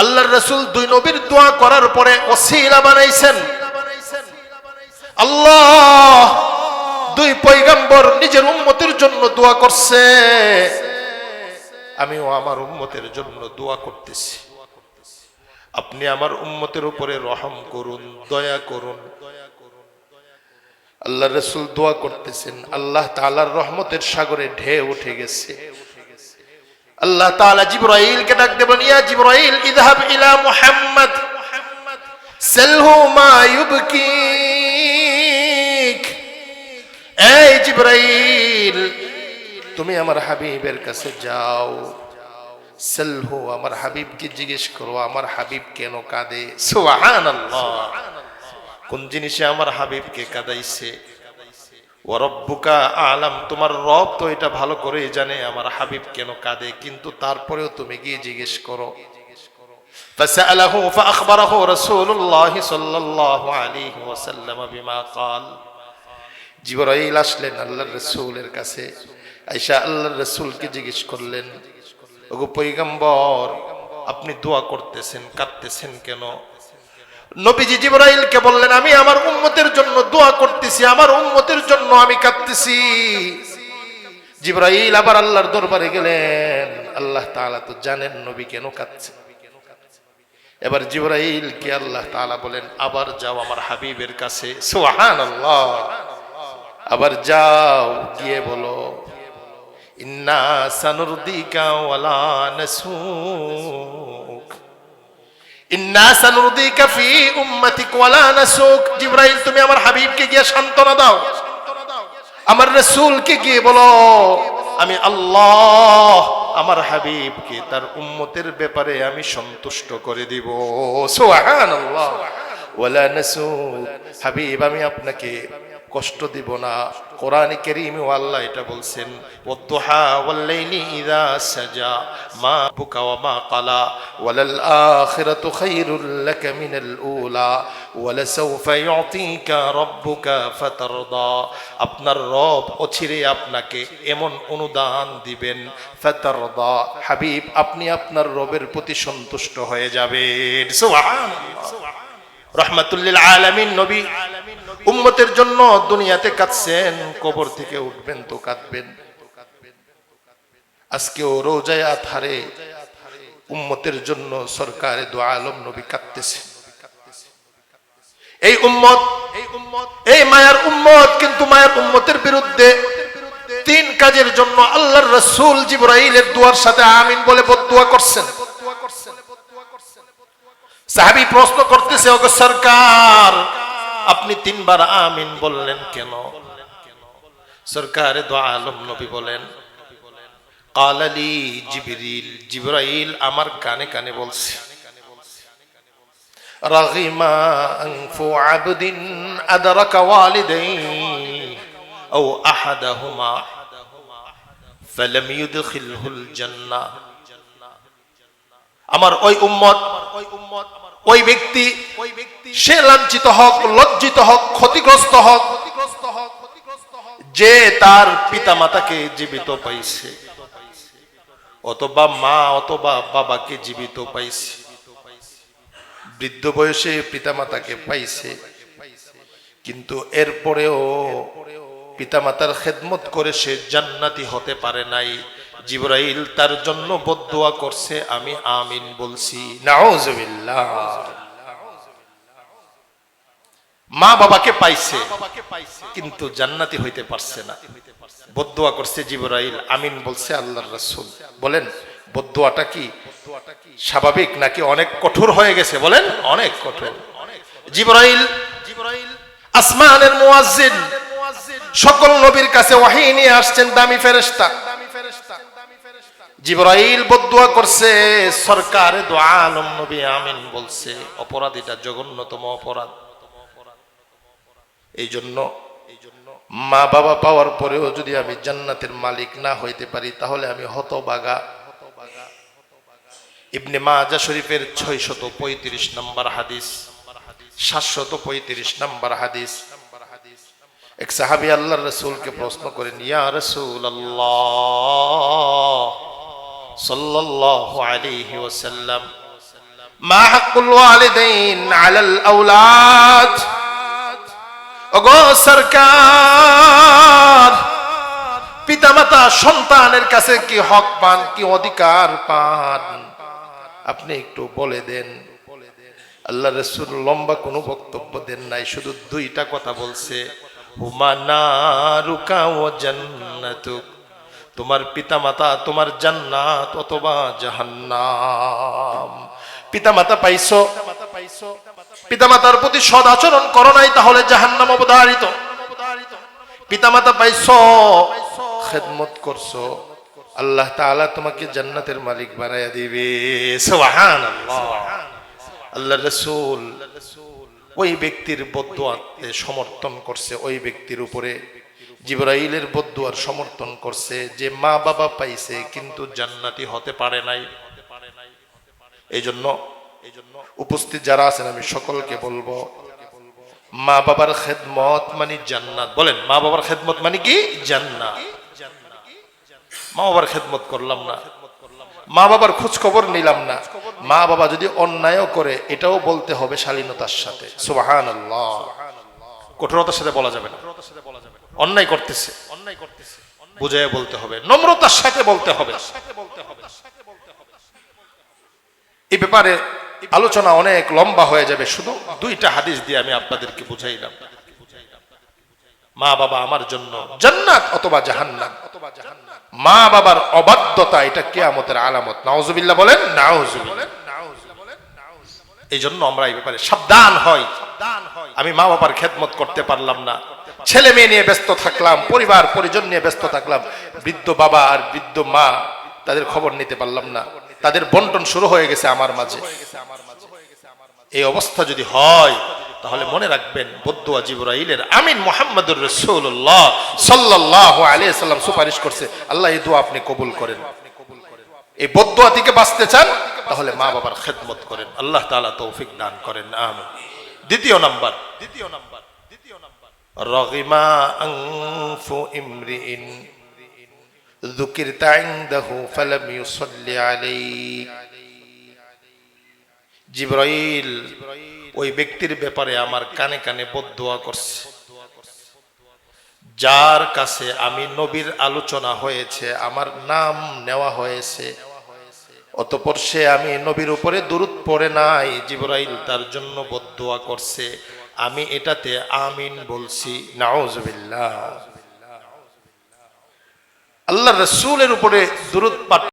আল্লাহর রাসূল দুই নবীর দোয়া করার পরে ওসিলা বানাইছেন। আল্লাহ দুই পয়গম্বর নিজের উম্মতের জন্য দোয়া করছে, আমিও আমার উম্মতের জন্য দোয়া করতেছি। আপনি আমার উম্মতের উপরে রহম করুন, দয়া করুন। আল্লাহ রাসূল দোয়া করতেছেন, আল্লাহ তাআলার রহমতের সাগরে ঢেউ উঠে গেছে। আল্লাহ তাআলা জিবরাইলকে ডাক দেবেন, ইয়া জিবরাইল ইযহাব ইলা মুহাম্মদ সালহু মা ইউবকিক। এই জিবরাইল, তুমি আমার হাবিবের কাছে যাও, সালহু, আমার হাবিবকে জিজ্ঞেস করো আমার হাবিব কেন কাঁদে। সুবহানাল্লাহ, কোন জিনিসে আমার হাবিবকে কাঁদাইছে। ওয়া রাব্বুকা আ'লাম, তোমার রব তো এটা ভালো করেই জানে আমার হাবিব কেন কাঁদে, কিন্তু তারপরেও তুমি গিয়ে জিজ্ঞেস করো। ফাসআলাহু ফাআখবারাহু রাসূলুল্লাহ সাল্লাল্লাহু আলাইহি ওয়াসাল্লাম বিমা ক্বাল। জিবরাইল আসলেন আল্লাহর রাসূলের কাছে, আয়েশা আল্লাহর রাসূলকে জিজ্ঞেস করলেন, ওগো পয়গম্বর, আপনি দোয়া করতেছেন, কাঁদতেছেন কেন? নবীজি জিবরাইলকে বললেন, আমি আমার উম্মতের জন্য দোয়া করতেছি, আমার উম্মতের জন্য আমি কাঁদতেছি। জিবরাইল আবার আল্লাহর দরবারে গেলেন, আল্লাহ তাআলা তো জানেন নবী কেন কাঁদছে। এবার জিবরাইলকে আল্লাহ তাআলা বলেন, আবার যাও আমার হাবিবের কাছে। সুবহানাল্লাহ, আবার যাও, গিয়ে বলো, ইন্না সানুরদিকা ওয়ালা নাসুক, ইন্না সানুরদিকা ফি উম্মতিক ওয়ালা নাসুক। জিবরাইল, তুমি আমার হাবিবকে গিয়ে সান্ত্বনা দাও, আমার রাসূলকে গিয়ে বলো, আমি আল্লাহ আমার হাবিবকে তার উম্মতের ব্যাপারে আমি সন্তুষ্ট করে দিব। সুবহানাল্লাহ, ওয়ালা নাসুক, হাবিব আমি আপনাকে কষ্ট দিব না। কোরআনে কারীমে আল্লাহ এটা বলছেন, ওয়াদ-দুহা ওয়াল-লাইলি ইযা সাজা মা বুকা ওয়া মা ক্বালা ওয়ালাল আখিরাতু খায়রুল লাকা মিনাল উলা ওয়ালাসাউফা ইউতিকা রাব্বুকা ফাতারদা। আপনার রব অচিরে আপনাকে এমন অনুদান দিবেন, ফাতারদা, হাবিব আপনি আপনার রবের প্রতি সন্তুষ্ট হয়ে যাবেন। সুবহানাল্লাহ, রাহমাতুল লিল আলামিন নবী উম্মতের জন্য দুনিয়াতে কাঁদছেন, কবর থেকে উঠবেন তো কাঁদবেন। আজকেও রোজায়ে আতহারে উম্মতের জন্য সরকারে দু আলম নবী কাঁদতেছে। এই উম্মত, এই মায়ার উম্মত, কিন্তু মায়ার উম্মতের বিরুদ্ধে তিন কাজের জন্য আল্লাহর রাসূল জিবরাইলের দুয়ার সাথে আমিন বলে বদদুয়া করছেন। সাহাবী প্রশ্ন করতেছে, ওগো সরকার, আপনি তিনবার আমিন বললেন কেন? সরকারে দু আলম নবী বলেন, কালালি জিবরিল, জিবরাইল আমার কানে কানে বলছে, রাগিমা আনফু আবদিন আদরাকা ওয়ালিদাইহি আও আহাদাহুমা ফালাম ইউদখিলহুল জান্নাহ। আমার ওই উম্মত, ওই ব্যক্তি, সে লাঞ্ছিত হোক, লজ্জিত হোক, ক্ষতিগ্রস্ত হোক, যে তার পিতা মাতাকে জীবিত পাইছে, অথবা মা অথবা বাবাকে জীবিত পাইছে, বৃদ্ধ বয়সে পিতা মাতাকে পাইছে, কিন্তু এরপরেও পিতা মাতার খেদমত করে সে জান্নাতি হতে পারে নাই। জিবরাইল তার জন্য বদদুয়া করছে, আমি আমিন বলছি। নাউজুবিল্লাহ। মা বাবাকে পাইছে কিন্তু জান্নাতি হইতে পারছে না, বদদুয়া করছে জিবরাইল, আমিন বলছে আল্লাহর রাসূল। বলেন বদদুয়াটা কি স্বাভাবিক নাকি অনেক কঠোর হয়ে গেছে? বলেন অনেক কঠোর। জিবরাইল আসমানের মুয়াজ্জিন, সকল নবীর কাছে ওহী নিয়ে আসছেন, দামি ফেরেশতা। জিবরাইল বদদুয়া করছে, সরকারে দু আলম নবী আমিন বলছে। অপরাধীটা জঘন্যতম অপরাধ। এই জন্য মা বাবা পাওয়ার পরেও যদি আমি জান্নাতের মালিক না হইতে পারি তাহলে আমি হতভাগা। ইবনে মাজাহ শরীফের 635 নম্বর হাদিস, 735 নম্বর হাদিস। এক সাহাবী আল্লাহর রাসূলকে প্রশ্ন করেন, ইয়া রাসূলুল্লাহ সাল্লাল্লাহু আলাইহি ওয়াসাল্লাম, মা হাক্কুল ওয়ালিদাইন আলাল আওলাদ। ওগো সরকার, পিতামাতা সন্তানের কাছে কি হক পান, কি অধিকার পান, আপনি একটু বলে দেন। আল্লাহ রাসূল লম্বা কোনো বক্তব্য দেন নাই, শুধু দুইটা কথা বলছে, হুমা নারুকা ওয়া জান্নাতুক, তোমার পিতামাতা তোমার জান্নাত অথবা জাহান্নাম। পিতামাতা পাইছো, পিতামাতার প্রতি সদ আচরণ করো নাই, তাহলে জাহান্নাম অবধারিত। পিতামাতা পাইছো, খেদমত করছো, আল্লাহ তাআলা তোমাকে জান্নাতের মালিক বানায়া দিবে। সুবহানাল্লাহ। আল্লাহ রাসূল ওই ব্যক্তির বদদুয়াতে সমর্থন করছে, ওই ব্যক্তির উপরে জিবরাইলের বদদুয়ার সমর্থন করছে যে মা বাবা পাইছে কিন্তু জান্নাতি হতে পারে নাই। এই জন্য উপস্থিত যারা আছেন আমি সকলকে বলবো, মা বাবার খেদমত মানে জান্নাত। বলেন, মা বাবার খেদমত মানে কি? জান্নাত। মা বাবার খেদমত করলাম না, মা বাবার খোঁজ খবর নিলাম না, মা বাবা যদি অন্যায়ও করে এটাও বলতে হবে শালীনতার সাথে। সুবহানাল্লাহ। কঠোরতার সাথে বলা যাবে না। অন্যায় করতেছে বুঝায় বলতে হবে, নম্রতার সাথে বলতে হবে। এই ব্যাপারে আলোচনা অনেক লম্বা হয়ে যাবে, শুধু দুইটা হাদিস দিয়ে আমি আপনাদেরকে বুঝাইলাম। মা বাবা আমার জন্য জান্নাত অথবা জাহান্নাম। মা বাবার অবাধ্যতা এটা কিয়ামতের আলামত। নাউজুবিল্লাহ বলেন, নাউজুবিল্লাহ। এই জন্য আমরা এই ব্যাপারে সাবধান হই। আমি মা বাবার খেদমত করতে পারলাম না, ছেলে মেয়ে নিয়ে ব্যস্ত থাকলাম, পরিবার পরিজন নিয়ে ব্যস্ত থাকলাম, বৃদ্ধ বাবা আর বৃদ্ধ মা তাদের খবর নিতে পারলাম না, তাদের বন্টন শুরু হয়ে গেছে আমার মাঝে। এই অবস্থা যদি হয় তাহলে মনে রাখবেন বদদুয়া জিবরাইলের আমিন মুহাম্মদুর রাসূলুল্লাহ সাল্লাল্লাহু আলাইহি সাল্লাম সুপারিশ করছে, আল্লাহ এই দোয়া আপনি কবুল করেন। এই বদদুয়া থেকে বাঁচতে চান তাহলে মা বাবার খেদমত করেন, আল্লাহ তাআলা তৌফিক দান করেন, আমিন। দ্বিতীয় নাম্বার, রাগিমা আনফু ইমরিইন যুকিরতা ইনদাহু ফালাম ইউসাল্লি আলাইক। জিবরাইল ওই ব্যক্তির ব্যাপারে আমার কানে কানে বদদুয়া করছে, যার কাছে আমি নবীর আলোচনা হয়েছে, আমার নাম নেওয়া হয়েছে, অতঃপর সে আমি নবীর উপরে দুরূদ পড়ে নাই, জিবরাইল তার জন্য বদদুয়া করছে, আমি এটাতে আমিন বলছি। নাউজুবিল্লাহ। আল্লাহর রাসূলের উপরে দুরূদ